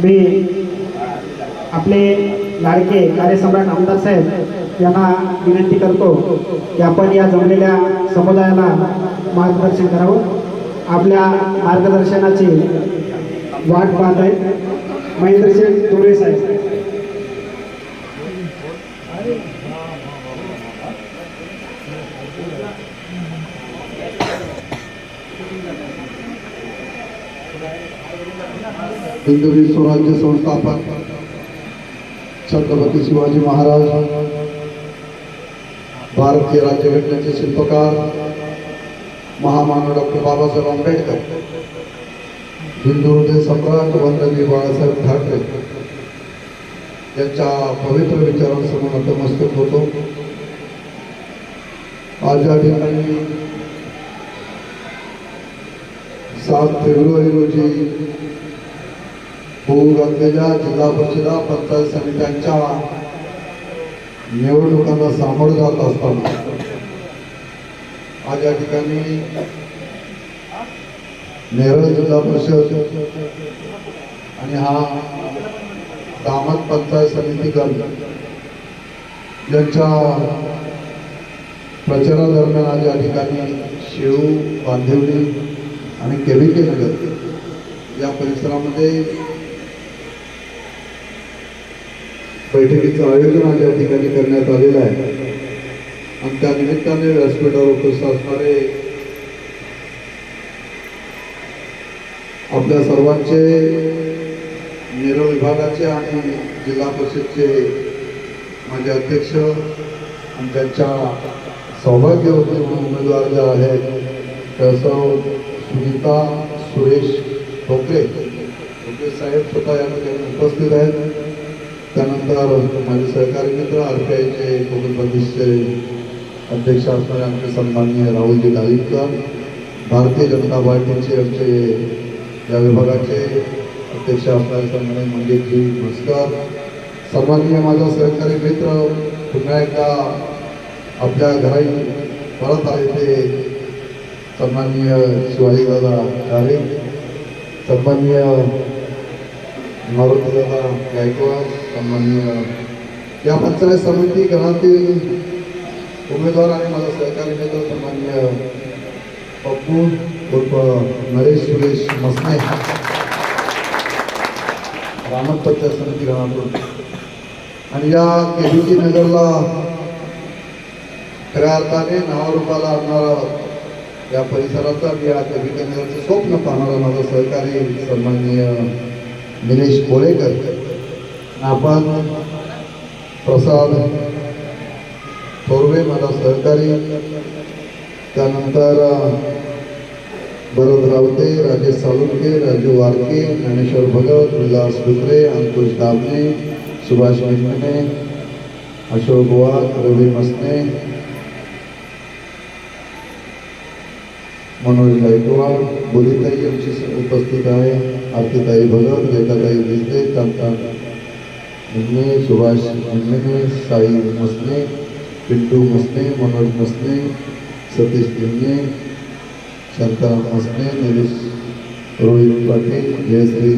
मी आपले लाडके कार्यसम्राट आमदार साहेब यांना विनंती करतो की आपण या जमलेल्या समुदायाला मार्गदर्शन करावं. आपल्या मार्गदर्शनाची वाट पाहत आहेत महेंद्रसिंग तोरे साहेब. हिंदवी स्वराज्य संस्थापक छत्रपती शिवाजी महाराज, भारतीय राज्यघटनेचे शिल्पकार महामानव डॉक्टर बाबासाहेब आंबेडकर, हिंदू हृदय सम्राट वंदनीय बाळासाहेब ठाकरे यांच्या पवित्र विचारांसमोर नतमस्तक होतो. आज या ठिकाणी 7 फेब्रुवारी रोजी होऊ घातलेल्या जिल्हा परिषदा पंचायत समित्यांच्या निवडणुकांना सामोरं जात असताना आज या ठिकाणी नेरळ जिल्हा परिषद आणि हा दामत पंचायत समिती गण यांच्या प्रचारादरम्यान आज या ठिकाणी शेऊ, बांदिवली आणि केविके नगर या परिसरामध्ये बैठकीचं आयोजन आज या ठिकाणी करण्यात आलेलं आहे. आणि त्या निमित्ताने व्यासपीठावर उपस्थित असणारे आपल्या सर्वांचे नेरळ विभागाचे आणि जिल्हा परिषदचे माझे अध्यक्ष आणि त्यांच्या सौभाग्यवती उमेदवार जे आहेत त्यासह सुनीता सुरेश ठोकरे साहेब स्वतः या ठिकाणी उपस्थित आहेत. त्यानंतर माझे सहकारी मित्र RPIचे कोकण प्रदेशचे अध्यक्ष असणारे आमचे सन्माननीय राहुलजी डाळिंबकर, भारतीय जनता पार्टीचे आमचे या विभागाचे अध्यक्ष असणारे सन्माननीय मंगेशजी म्हसकर, सन्माननीय माझा सहकारी मित्र पुन्हा एकदा आपल्या घरी परत आले ते सन्माननीय शिवाजीदादा काळे, सन्माननीय मारुतीदादा गायकवाड, सन्माननीय या पंचायत समिती गणातील उमेदवार आणि माझा सहकारी मित्र सन्माननीय पप्पू उर्फ नरेश सुरेश मसने, रामत पंचायत समिती गणातून आणि या केविके नगरला खऱ्या अर्थाने नावारूपाला आणणारा या परिसराचा आणि या केविके नगरचं स्वप्न पाहणारा माझा सहकारी सन्माननीय निलेश कोळेकर, आपण प्रसाद थोरवे माझा सहकारी, त्यानंतर भरत रावते, राजेश साळुंके, राजू वारके, ज्ञानेश्वर भगत, विलास डुकरे, अंकुश दामणे, सुभाष मेघने, अशोक वाघ, रवी मसने, मनोज गायकवाड, बोलीताई आमची उपस्थित आहे, आरतीताई भगत, रेखाताई विजले, कांता मेघने, सुभाष मेघने, साई मसने, पिंटू मसने, मनोज मसने, सतीश दिमणे, शांताराम मसने, निलेश रोहित पाटील, जयश्री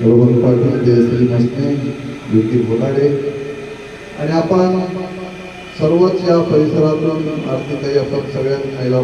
रोहन पाटील, जयश्री मसने, ज्योती बोलाडे आणि आपण सर्वच या परिसरातून आरतीताई आपण सगळ्यात महिला